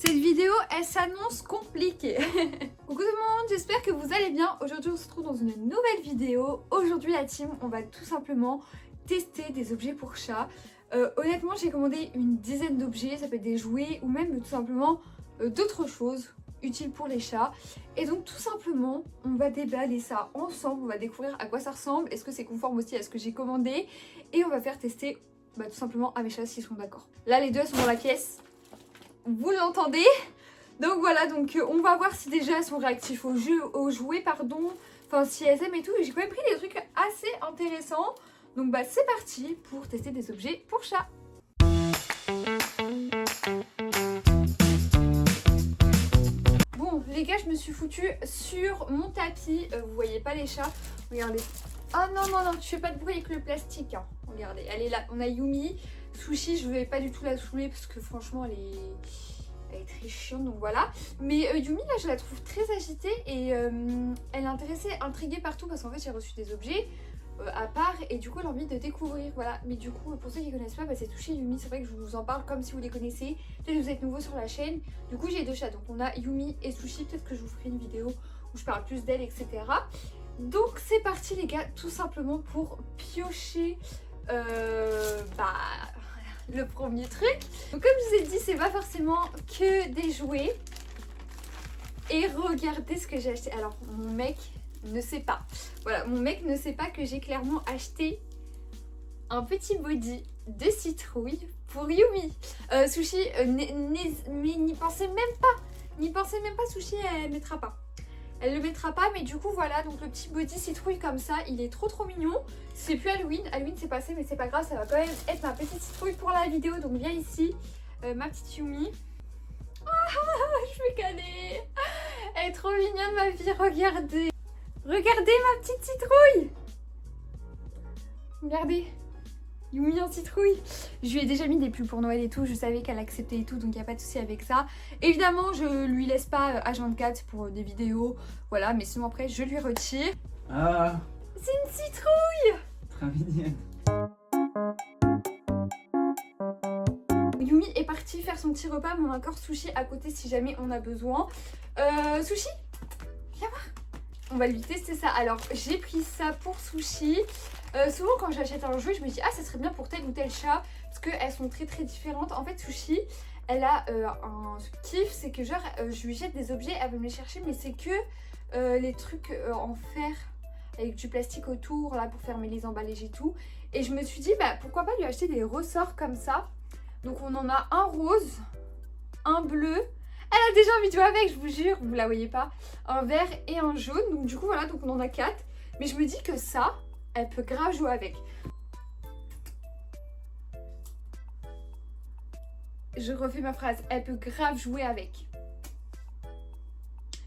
Cette vidéo, elle s'annonce compliquée. Coucou tout le monde, j'espère que vous allez bien. Aujourd'hui, on se retrouve dans une nouvelle vidéo. Aujourd'hui, la team, on va tout simplement tester des objets pour chat. Honnêtement, j'ai commandé une dizaine d'objets. Ça peut être des jouets ou même tout simplement d'autres choses utiles pour les chats. Et donc, tout simplement, on va déballer ça ensemble. On va découvrir à quoi ça ressemble. Est-ce que c'est conforme aussi à ce que j'ai commandé. Et on va faire tester tout simplement à mes chats s'ils sont d'accord. Là, les deux sont dans la pièce. Vous l'entendez? Donc voilà, donc on va voir si déjà elles sont réactifs aux jouets, pardon. Enfin, si elles aiment et tout. J'ai quand même pris des trucs assez intéressants. Donc c'est parti pour tester des objets pour chat. Bon, les gars, je me suis foutue sur mon tapis. Vous voyez pas les chats? Regardez. Oh non, non, non, tu fais pas de bruit avec le plastique. Hein. Regardez, elle est là. On a Yumi. Sushi, je vais pas du tout la saouler parce que franchement, elle est très chiante, donc voilà. Mais Yumi, là, je la trouve très agitée et elle est intéressée, intriguée partout parce qu'en fait, j'ai reçu des objets à part et du coup, elle a envie de découvrir, voilà. Mais du coup, pour ceux qui connaissent pas, c'est Sushi et Yumi. C'est vrai que je vous en parle comme si vous les connaissez. Peut-être que vous êtes nouveau sur la chaîne. Du coup, j'ai deux chats, donc on a Yumi et Sushi. Peut-être que je vous ferai une vidéo où je parle plus d'elle, etc. Donc, c'est parti, les gars, tout simplement pour piocher le premier truc. Donc comme je vous ai dit, c'est pas forcément que des jouets. Et regardez ce que j'ai acheté. Alors mon mec ne sait pas. Voilà, mon mec ne sait pas que j'ai clairement acheté un petit body de citrouille pour Yumi. Sushi, mais n'y pensez même pas. N'y pensez même pas, Sushi, elle mettra pas. Elle le mettra pas, mais du coup voilà, donc le petit body citrouille comme ça, il est trop mignon. C'est plus Halloween, Halloween c'est passé, mais c'est pas grave, ça va quand même être ma petite citrouille pour la vidéo. Donc viens ici, ma petite Yumi. Je vais caler. Elle est trop mignonne ma vie, regardez. Regardez ma petite citrouille. Regardez. Yumi en citrouille. Je lui ai déjà mis des pulls pour Noël et tout. Je savais qu'elle acceptait et tout, donc il n'y a pas de souci avec ça. Évidemment, je lui laisse pas H24 pour des vidéos. Voilà, mais sinon après, je lui retire. Ah, c'est une citrouille. très mignonne. Yumi est partie faire son petit repas, mais on a encore Sushi à côté si jamais on a besoin. Sushi, viens voir. On va lui tester ça. Alors, j'ai pris ça pour Sushi. Souvent quand j'achète un jouet, je me dis ah ça serait bien pour tel ou tel chat parce qu'elles sont très différentes. En fait Sushi, elle a un kiff, c'est que genre je lui jette des objets, elle veut me les chercher, mais c'est que les trucs en fer avec du plastique autour là pour fermer les emballages et tout. Et je me suis dit pourquoi pas lui acheter des ressorts comme ça. Donc on en a un rose, un bleu. Elle a déjà envie de jouer avec, je vous jure, vous la voyez pas. Un vert et un jaune. Donc du coup voilà, donc on en a 4. Mais je me dis que ça, elle peut grave jouer avec. Je refais ma phrase. Elle peut grave jouer avec.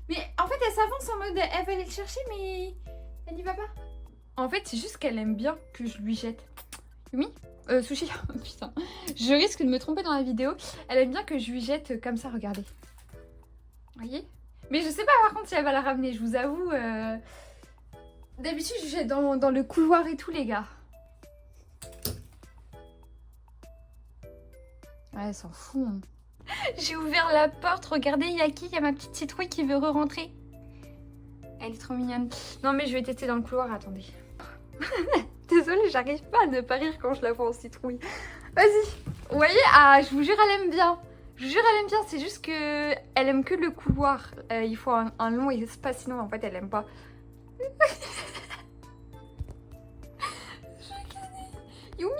Mais en fait, elle s'avance en mode elle va aller le chercher, mais elle n'y va pas. En fait, c'est juste qu'elle aime bien que je lui jette. Yumi Sushi, putain. Je risque de me tromper dans la vidéo. Elle aime bien que je lui jette comme ça, regardez. Vous voyez? Mais je sais pas par contre si elle va la ramener, je vous avoue. D'habitude, je jette dans le couloir et tout, les gars. Ouais, elle s'en fout. Hein. J'ai ouvert la porte. Regardez, il y a qui? Il y a ma petite citrouille qui veut re-rentrer. Elle est trop mignonne. Non, mais je vais tester dans le couloir. Attendez. Désolée, j'arrive pas à ne pas rire quand je la vois en citrouille. Vas-y. Vous voyez? Ah, je vous jure, elle aime bien. Je vous jure, elle aime bien. C'est juste que elle aime que le couloir. Il faut un long espace, sinon, en fait, elle aime pas. Yumi.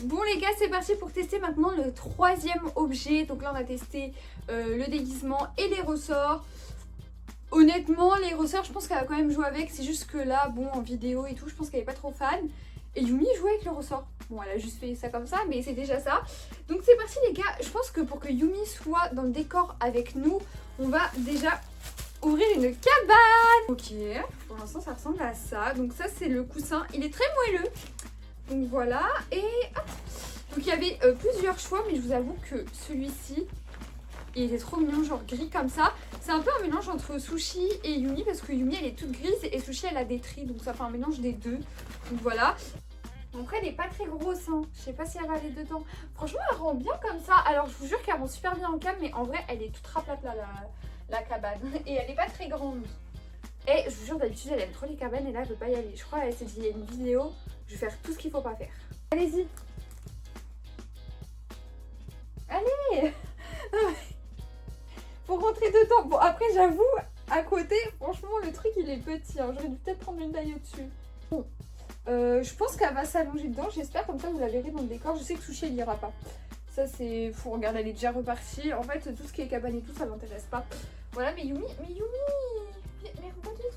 Bon les gars, c'est parti pour tester maintenant le troisième objet. Donc là on a testé le déguisement et les ressorts. Honnêtement les ressorts je pense qu'elle va quand même jouer avec. C'est juste que là bon en vidéo et tout je pense qu'elle est pas trop fan. Et Yumi joue avec le ressort. Bon elle a juste fait ça comme ça mais c'est déjà ça. Donc c'est parti les gars. Je pense que pour que Yumi soit dans le décor avec nous, on va déjà ouvrir une cabane. Ok, pour l'instant ça ressemble à ça. Donc ça c'est le coussin, il est très moelleux. Donc voilà, et hop. Donc il y avait plusieurs choix, mais je vous avoue que celui-ci, il était trop mignon, genre gris comme ça. C'est un peu un mélange entre Sushi et Yumi, parce que Yumi elle est toute grise et Sushi elle a des tris, donc ça fait un mélange des deux. Donc voilà. Après, elle est pas très grosse, hein. Je sais pas si elle va aller dedans. Franchement, elle rend bien comme ça. Alors, je vous jure qu'elle rend super bien en cam, mais en vrai, elle est toute raplate là, la cabane. Et elle est pas très grande. Et je vous jure, d'habitude, elle aime trop les cabanes et là, elle veut pas y aller. Je crois qu'elle s'est dit, il y a une vidéo, je vais faire tout ce qu'il faut pas faire. Allez-y. Allez. Faut rentrer dedans. Bon, après, j'avoue, à côté, franchement, le truc, il est petit. Hein. J'aurais dû peut-être prendre une taille au-dessus. Bon. Je pense qu'elle va s'allonger dedans, j'espère, comme ça vous la verrez dans le décor. Je sais que Sushi elle ira pas. Ça c'est... Faut regarder, elle est déjà repartie. En fait tout ce qui est cabane et tout ça l'intéresse pas. Voilà mais Yumi... Mais regarde-le.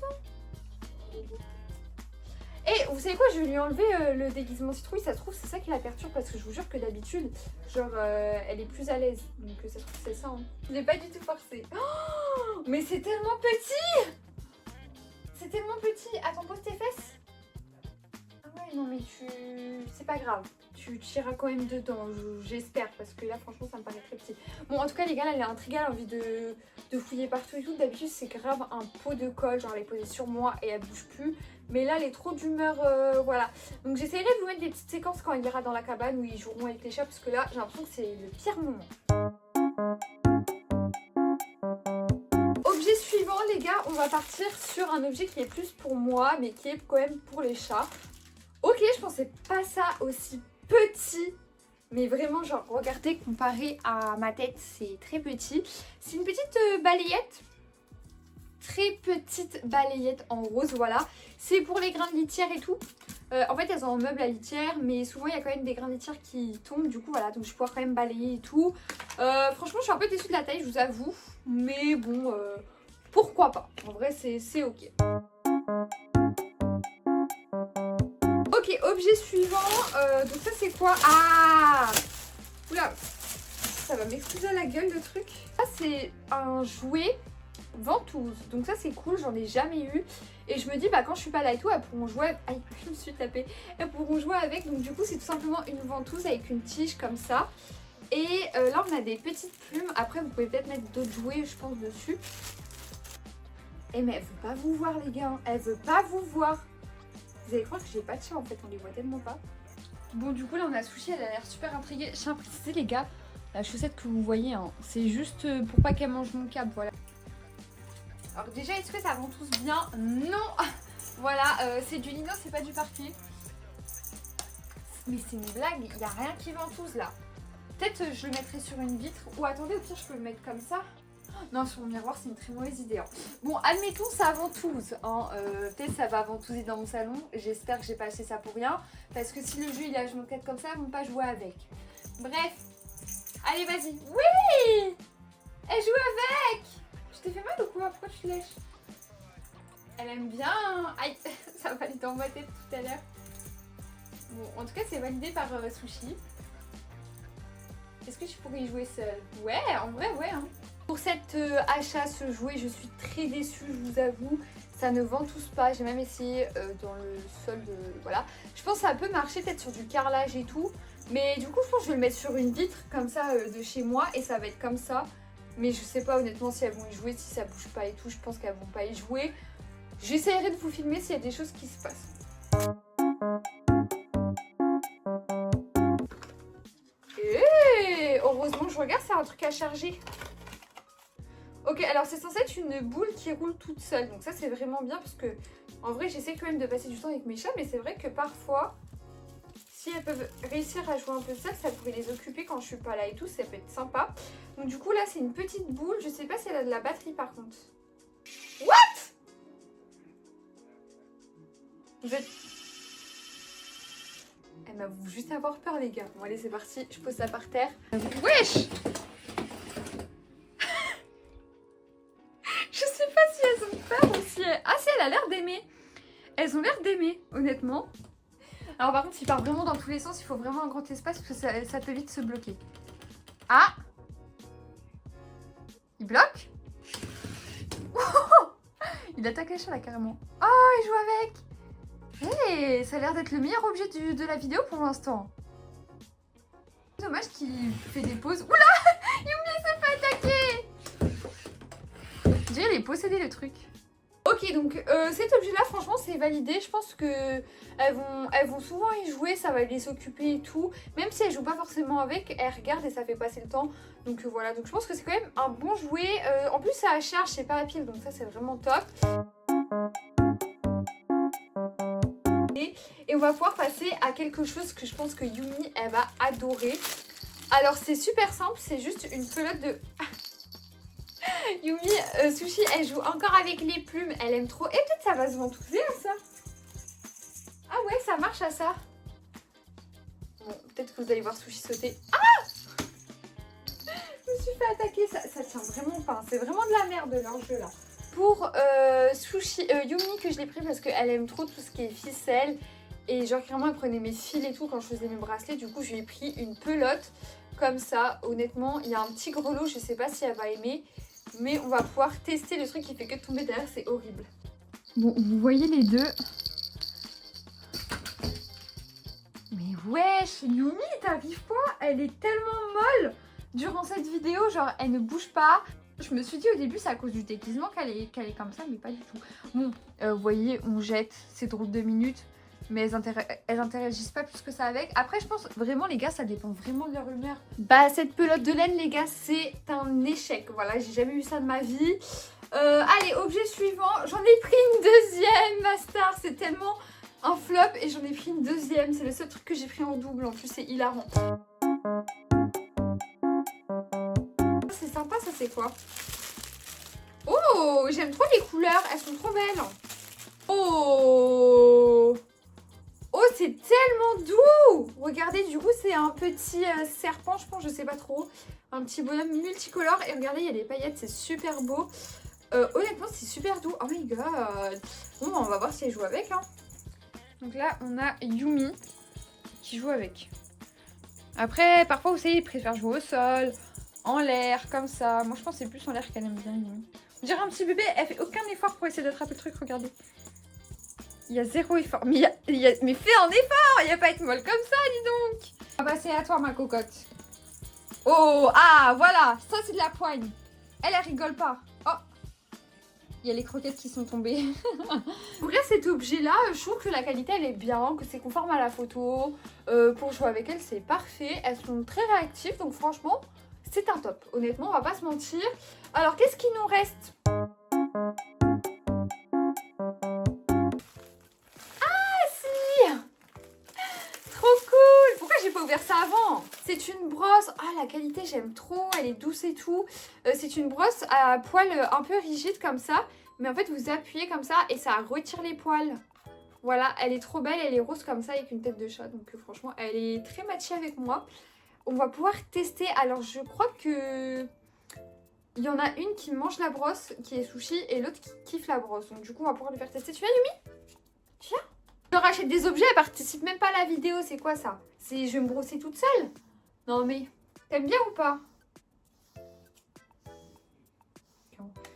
Et vous savez quoi, je vais lui enlever le déguisement citrouille. Ça se trouve c'est ça qui la perturbe parce que je vous jure que d'habitude, genre elle est plus à l'aise. Donc ça se trouve c'est ça. Hein. Je l'ai pas du tout forcé. Oh, mais c'est tellement petit. C'est tellement petit. Attends, pose tes fesses. Non mais c'est pas grave, tu iras quand même dedans, j'espère, parce que là franchement ça me paraît très petit. Bon en tout cas les gars, là elle est intriguée, elle a envie de fouiller partout et tout. D'habitude c'est grave un pot de colle, genre elle est posée sur moi et elle bouge plus. Mais là elle est trop d'humeur, voilà. Donc j'essaierai de vous mettre des petites séquences quand il ira dans la cabane où ils joueront avec les chats, parce que là j'ai l'impression que c'est le pire moment. Objet suivant les gars, on va partir sur un objet qui est plus pour moi mais qui est quand même pour les chats. Ok, je pensais pas ça aussi petit, mais vraiment genre regardez, comparé à ma tête c'est très petit. C'est une petite balayette, très petite balayette en rose, voilà. C'est pour les grains de litière et tout. En fait elles ont un meuble à litière, mais souvent il y a quand même des grains de litière qui tombent, du coup voilà, donc je pourrais quand même balayer et tout. Franchement je suis un peu déçue de la taille, je vous avoue, mais bon, pourquoi pas, en vrai c'est ok. Ok, objet suivant, donc ça c'est quoi? Ah, oula, ça va m'exploser à la gueule le truc. Ça c'est un jouet ventouse, donc ça c'est cool, j'en ai jamais eu. Et je me dis, bah quand je suis pas là et tout, elles pourront jouer, aïe, je me suis tapée, elles pourront jouer avec. Donc du coup c'est tout simplement une ventouse avec une tige comme ça. Et là on a des petites plumes, après vous pouvez peut-être mettre d'autres jouets je pense dessus. Et mais elle veut pas vous voir les gars, elle veut pas vous voir. Vous allez croire que j'ai pas de chat en fait, on les voit tellement pas. Bon du coup là on a Sushi, elle a l'air super intriguée. Je tiens à préciser les gars, la chaussette que vous voyez, hein, c'est juste pour pas qu'elle mange mon câble, voilà. Alors déjà est-ce que ça ventouse bien? Non. Voilà, c'est du lino, c'est pas du parquet. Mais c'est une blague, il n'y a rien qui ventouse là. Peut-être je le mettrai sur une vitre, ou attendez au pire je peux le mettre comme ça. Non, sur le miroir, c'est une très mauvaise idée. Hein. Bon, admettons, ça ventouse. Hein. Peut-être ça va ventouser dans mon salon. J'espère que j'ai pas acheté ça pour rien. Parce que si le jeu il a une moquette comme ça, elles vont pas jouer avec. Bref. Allez, vas-y. Oui! Elle joue avec! Je t'ai fait mal ou quoi? Pourquoi tu lèches? Elle aime bien. Aïe, ça va aller dans ma tête tout à l'heure. Bon, en tout cas, c'est validé par Sushi. Est-ce que tu pourrais y jouer seule? Ouais, en vrai, ouais. Hein. Pour cet achat, ce jouet, je suis très déçue, je vous avoue. Ça ne ventouse pas, j'ai même essayé dans le sol de... Voilà. Je pense que ça peut marcher peut-être sur du carrelage et tout. Mais du coup, je pense que je vais le mettre sur une vitre comme ça de chez moi. Et ça va être comme ça. Mais je sais pas honnêtement si elles vont y jouer, si ça bouge pas et tout. Je pense qu'elles vont pas y jouer. J'essaierai de vous filmer s'il y a des choses qui se passent. Et heureusement, je regarde, c'est un truc à charger. Ok, alors c'est censé être une boule qui roule toute seule. Donc ça, c'est vraiment bien parce que, en vrai, j'essaie quand même de passer du temps avec mes chats. Mais c'est vrai que parfois, si elles peuvent réussir à jouer un peu seule, ça pourrait les occuper quand je suis pas là et tout. Ça peut être sympa. Donc du coup, là, c'est une petite boule. Je sais pas si elle a de la batterie par contre. What? Vous êtes... Elle m'a juste avoir peur, les gars. Bon, allez, c'est parti. Je pose ça par terre. Wesh! Je sais pas si elles ont peur ou si... Ah si, elle a l'air d'aimer. Elles ont l'air d'aimer, honnêtement. Alors par contre, s'il part vraiment dans tous les sens, il faut vraiment un grand espace parce que ça peut vite se bloquer. Ah! Il bloque? Il attaque les chats là, carrément. Oh, il joue avec! Hey, ça a l'air d'être le meilleur objet de la vidéo pour l'instant. Dommage qu'il fait des pauses. Oula! Yumi s'est fait attaquer! Je dirais, il est possédé le truc. Ok, Ok, donc cet objet-là, franchement, c'est validé. Je pense que elles vont souvent y jouer, ça va les occuper et tout. Même si elles jouent pas forcément avec, elles regardent et ça fait passer le temps. Donc voilà, donc je pense que c'est quand même un bon jouet. En plus, ça charge, c'est pas à pile, donc ça, c'est vraiment top. Et on va pouvoir passer à quelque chose que je pense que Yumi, elle va adorer. Alors, c'est super simple, c'est juste une pelote de... Yumi, Sushi, elle joue encore avec les plumes, elle aime trop. Et peut-être ça va se ventouser à ça. Ah ouais, ça marche à ça. Bon, peut-être que vous allez voir Sushi sauter. Ah! Je me suis fait attaquer, ça tient vraiment pas. C'est vraiment de la merde leur jeu là. Pour Yumi, que je l'ai pris parce qu'elle aime trop tout ce qui est ficelle. Et genre clairement elle prenait mes fils et tout quand je faisais mes bracelets. Du coup je lui ai pris une pelote comme ça. Honnêtement il y a un petit grelot, je sais pas si elle va aimer. Mais on va pouvoir tester le truc qui fait que tomber derrière, c'est horrible. Bon, vous voyez les deux. Mais wesh, Yumi, t'arrives pas? Elle est tellement molle durant cette vidéo, genre elle ne bouge pas. Je me suis dit au début c'est à cause du déguisement qu'elle est comme ça, mais pas du tout. Bon, vous voyez, on jette ces drôles de minutes. Mais elles interagissent pas plus que ça avec. Après, je pense vraiment, les gars, ça dépend vraiment de leur humeur. Bah, cette pelote de laine, les gars, c'est un échec. Voilà, j'ai jamais eu ça de ma vie. Allez, objet suivant. J'en ai pris une deuxième, ma star. C'est tellement un flop et j'en ai pris une deuxième. C'est le seul truc que j'ai pris en double. En plus, c'est hilarant. C'est sympa, ça, c'est quoi? Oh, j'aime trop les couleurs. Elles sont trop belles. Oh! Oh, c'est tellement doux! Regardez, du coup, c'est un petit serpent, je pense, je sais pas trop. Un petit bonhomme multicolore. Et regardez, il y a des paillettes, c'est super beau. Honnêtement, c'est super doux. Oh my god! Bon, on va voir si elle joue avec. Hein. Donc là, on a Yumi qui joue avec. Après, parfois, vous savez, ils préfèrent jouer au sol, en l'air, comme ça. Moi, je pense que c'est plus en l'air qu'elle aime bien, Yumi. On dirait un petit bébé, elle fait aucun effort pour essayer d'attraper le truc, regardez. Il y a zéro effort. Mais fais un effort. Il n'y a pas à être molle comme ça, dis donc. On va passer à toi, ma cocotte. Oh, ah, voilà. Ça, c'est de la poigne. Elle rigole pas. Oh. Il y a les croquettes qui sont tombées. Pour vrai, cet objet-là, je trouve que la qualité, elle est bien, que c'est conforme à la photo. Pour jouer avec elle, c'est parfait. Elles sont très réactives, donc franchement, c'est un top. Honnêtement, on va pas se mentir. Alors, qu'est-ce qu'il nous reste ? Ouvert ça avant. C'est une brosse. Ah, la qualité, j'aime trop. Elle est douce et tout. C'est une brosse à poils un peu rigide comme ça. Mais en fait, vous appuyez comme ça et ça retire les poils. Voilà, elle est trop belle. Elle est rose comme ça avec une tête de chat. Donc franchement, elle est très matchée avec moi. On va pouvoir tester. Alors, je crois que... il y en a une qui mange la brosse, qui est Sushi, et l'autre qui kiffe la brosse. Donc du coup, on va pouvoir lui faire tester. Tu viens, Yumi? Tu viens? Je rachète des objets, elle participe même pas à la vidéo, c'est quoi ça? C'est je vais me brosser toute seule? Non mais, t'aimes bien ou pas?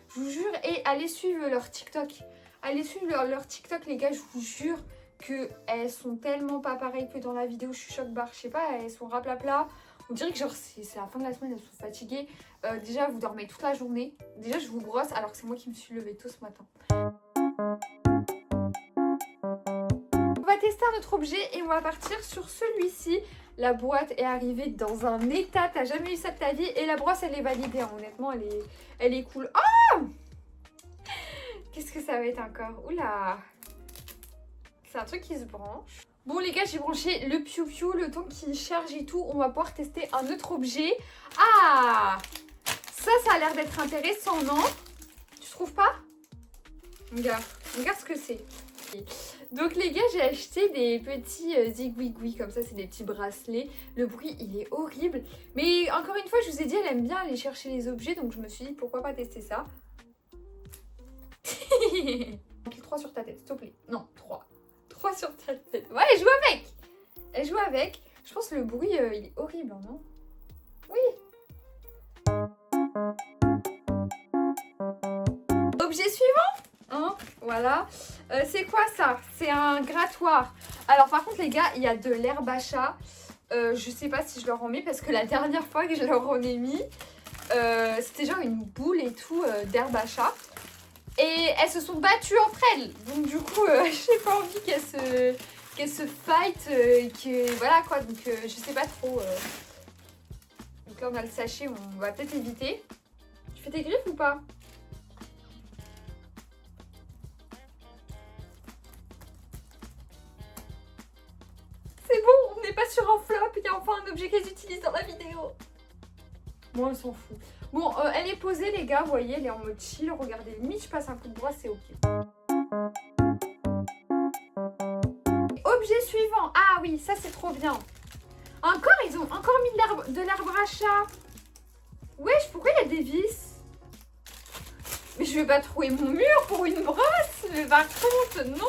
Je vous jure, et allez suivre leur TikTok. Allez suivre leur TikTok, les gars, je vous jure qu'elles sont tellement pas pareilles que dans la vidéo. Je suis choc barre, je sais pas, elles sont raplapla. On dirait que genre c'est la fin de la semaine, elles sont fatiguées. Déjà, vous dormez toute la journée. Déjà, je vous brosse alors que c'est moi qui me suis levée tôt ce matin. On va tester un autre objet et on va partir sur celui-ci. La boîte est arrivée dans un état, t'as jamais eu ça de ta vie. Et la brosse, elle est validée, hein. Honnêtement, elle est cool. Oh! Qu'est-ce que ça va être encore? Oula! C'est un truc qui se branche. Bon les gars, j'ai branché le Piu Piu, le temps qu'il charge et tout. On va pouvoir tester un autre objet. Ah! Ça a l'air d'être intéressant, non? Tu trouves pas? Regarde ce que c'est. Donc les gars, j'ai acheté des petits zigouigouis comme ça, c'est des petits bracelets. Le bruit, il est horrible. Mais encore une fois, je vous ai dit, elle aime bien aller chercher les objets, donc je me suis dit, pourquoi pas tester ça. 3 sur ta tête, s'il te plaît. Non, 3. 3 sur ta tête. Ouais, elle joue avec. Elle joue avec. Je pense que le bruit, il est horrible, non? Oui. Objet suivant. Hein, voilà. C'est quoi ça? C'est un grattoir. Alors par contre les gars, il y a de l'herbe à chat. Je sais pas si je leur en mets parce que la dernière fois que je leur en ai mis, c'était genre une boule et tout d'herbe à chat. Et elles se sont battues entre elles. Donc du coup, j'ai pas envie qu'elles se fight. Voilà quoi, donc je sais pas trop. Donc là, on a le sachet, on va peut-être éviter. Tu fais tes griffes ou pas? C'est bon, on n'est pas sur un flop, il y a enfin un objet qu'elles utilisent dans la vidéo. Bon, elle s'en fout. Bon, elle est posée les gars, vous voyez, elle est en mode chill. Regardez, limite je passe un coup de brosse, c'est ok. Objet suivant. Ah oui, ça c'est trop bien. Encore, ils ont encore mis de l'arbre à chat. Wesh, pourquoi il y a des vis? Mais je vais pas trouver mon mur pour une brosse. Mais par contre, non.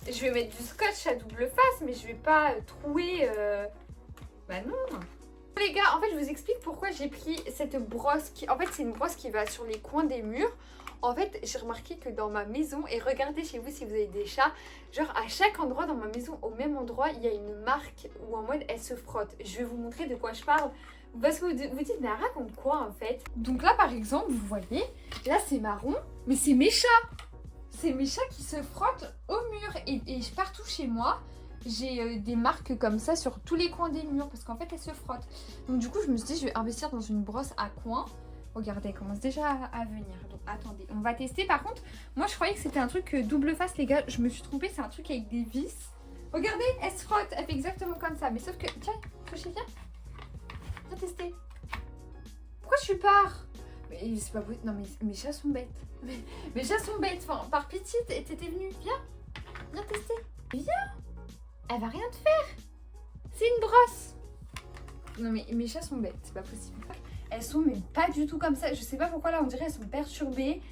Je vais mettre du scotch à double face, mais je vais pas trouer... Bah non. Les gars, en fait, je vous explique pourquoi j'ai pris cette brosse. En fait, c'est une brosse qui va sur les coins des murs. En fait, j'ai remarqué que dans ma maison, et regardez chez vous si vous avez des chats, genre à chaque endroit dans ma maison, au même endroit, il y a une marque où en mode elle se frotte. Je vais vous montrer de quoi je parle. Parce que vous dites, mais elle raconte quoi en fait? Donc là, par exemple, vous voyez, là c'est marron, mais c'est mes chats. C'est mes chats qui se frottent au mur. Et partout chez moi, j'ai des marques comme ça sur tous les coins des murs parce qu'en fait elles se frottent. Donc du coup je me suis dit je vais investir dans une brosse à coin. Regardez, elle commence déjà à venir. Donc attendez, on va tester. Par contre, moi je croyais que c'était un truc double face les gars. Je me suis trompée, c'est un truc avec des vis. Regardez, elle se frotte, elle fait exactement comme ça. Mais sauf que, tiens, Fauché, viens. Viens tester. Pourquoi tu pars? Mais c'est pas possible. Non mais mes chats sont bêtes. Mes chats sont bêtes. Enfin, par pitié, t'étais venue. Viens. Viens tester. Viens. Elle va rien te faire. C'est une brosse. Non mais mes chats sont bêtes, c'est pas possible. Elles sont mais pas du tout comme ça. Je sais pas pourquoi là on dirait elles sont perturbées.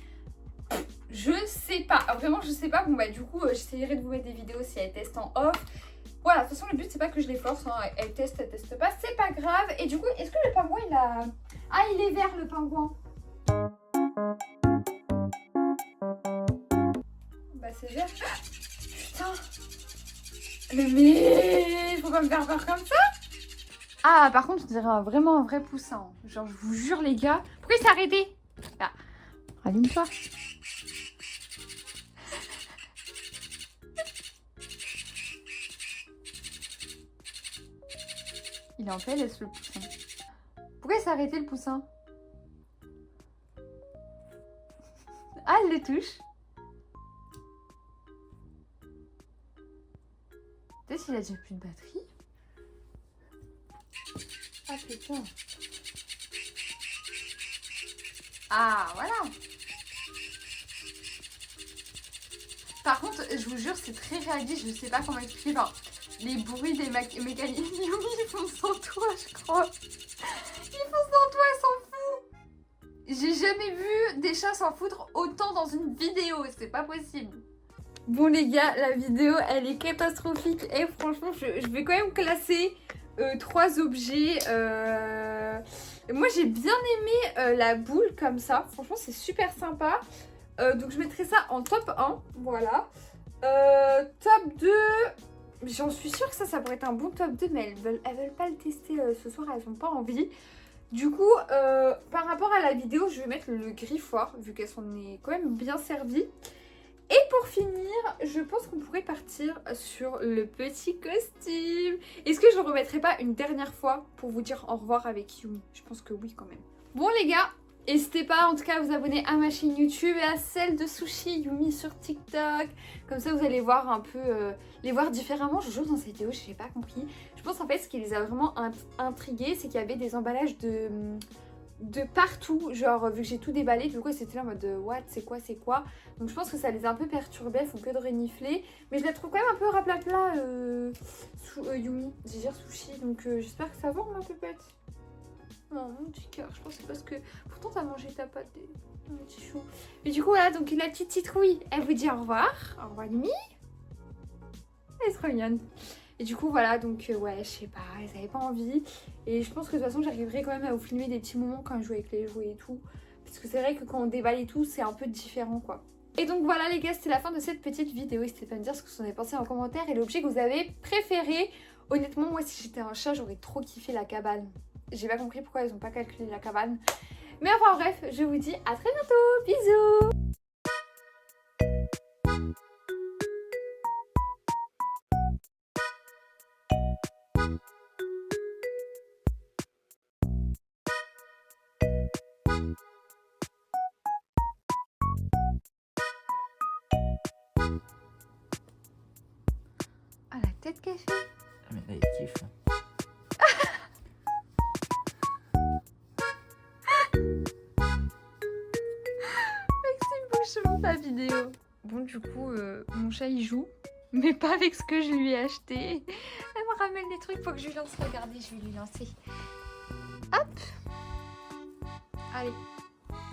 Je sais pas. Alors, vraiment je sais pas. Bon bah du coup j'essaierai de vous mettre des vidéos si elles testent en off. Voilà, de toute façon le but c'est pas que je les force. Hein. Elles testent pas. C'est pas grave. Et du coup est-ce que le pingouin il a... Ah il est vert le pingouin. Bah c'est vert. Putain. Mais faut pas me faire peur comme ça. Ah par contre on dirait vraiment un vrai poussin. Genre je vous jure les gars. Pourquoi il s'est arrêté? Ah. Allume-toi. Il est en PLS le poussin. Pourquoi il s'est arrêté le poussin? Ah elle le touche. Peut-être qu'il a déjà plus de batterie. Ah putain. Ah voilà. Par contre, je vous jure, c'est très réaliste. Je sais pas comment expliquer. Enfin, les bruits des mécanismes, ils font sans toi, je crois. Ils font sans toi, ils s'en foutent. J'ai jamais vu des chats s'en foutre autant dans une vidéo. C'est pas possible. Bon les gars, la vidéo elle est catastrophique et franchement je vais quand même classer 3 objets. Moi j'ai bien aimé la boule comme ça, franchement c'est super sympa. Donc je mettrai ça en top 1, voilà. Top 2, j'en suis sûre que ça pourrait être un bon top 2 mais elles veulent pas le tester ce soir, elles n'ont pas envie. Du coup, par rapport à la vidéo, je vais mettre le griffoir vu qu'elles sont quand même bien servies. Et pour finir, je pense qu'on pourrait partir sur le petit costume. Est-ce que je le remettrai pas une dernière fois pour vous dire au revoir avec Yumi? Je pense que oui quand même. Bon les gars, n'hésitez pas en tout cas à vous abonner à ma chaîne YouTube et à celle de Sushi Yumi sur TikTok. Comme ça vous allez voir un peu, les voir différemment. Je joue dans cette vidéo, je n'ai pas compris. Je pense en fait ce qui les a vraiment intrigués, c'est qu'il y avait des emballages de partout, genre vu que j'ai tout déballé, du coup c'était là en mode what, c'est quoi. Donc je pense que ça les a un peu perturbés, elles font que de renifler. Mais je la trouve quand même un peu raplapla Yumi, j'ai dire Sushi, donc j'espère que ça va ma pépette. Non mon petit cœur, je pense que c'est parce que pourtant t'as mangé ta pâte, mon petit chou. Mais du coup voilà, donc la petite citrouille, elle vous dit au revoir Yumi. Elle est trop mignonne. Et du coup voilà, donc ouais, je sais pas, elles avaient pas envie. Et je pense que de toute façon j'arriverai quand même à vous filmer des petits moments quand je joue avec les jouets et tout. Parce que c'est vrai que quand on déballe et tout, c'est un peu différent quoi. Et donc voilà les gars, c'était la fin de cette petite vidéo. N'hésitez pas à me dire ce que vous en avez pensé en commentaire et l'objet que vous avez préféré. Honnêtement, moi si j'étais un chat, j'aurais trop kiffé la cabane. J'ai pas compris pourquoi ils ont pas calculé la cabane. Mais enfin bref, je vous dis à très bientôt. Bisous. Ah, la tête qu'elle fait. Ah, mais là, il kiffe. Selon ta vidéo. Bon, du coup, mon chat il joue, mais pas avec ce que je lui ai acheté. Elle me ramène des trucs, faut que je lui lance. Regardez, je vais lui lancer. Hop. Allez.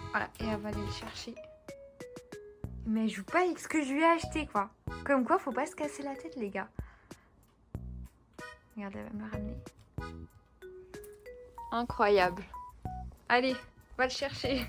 Voilà, et elle va aller le chercher. Mais elle joue pas avec ce que je lui ai acheté, quoi. Comme quoi, faut pas se casser la tête, les gars. Regardez, elle va me le ramener. Incroyable. Allez, va le chercher.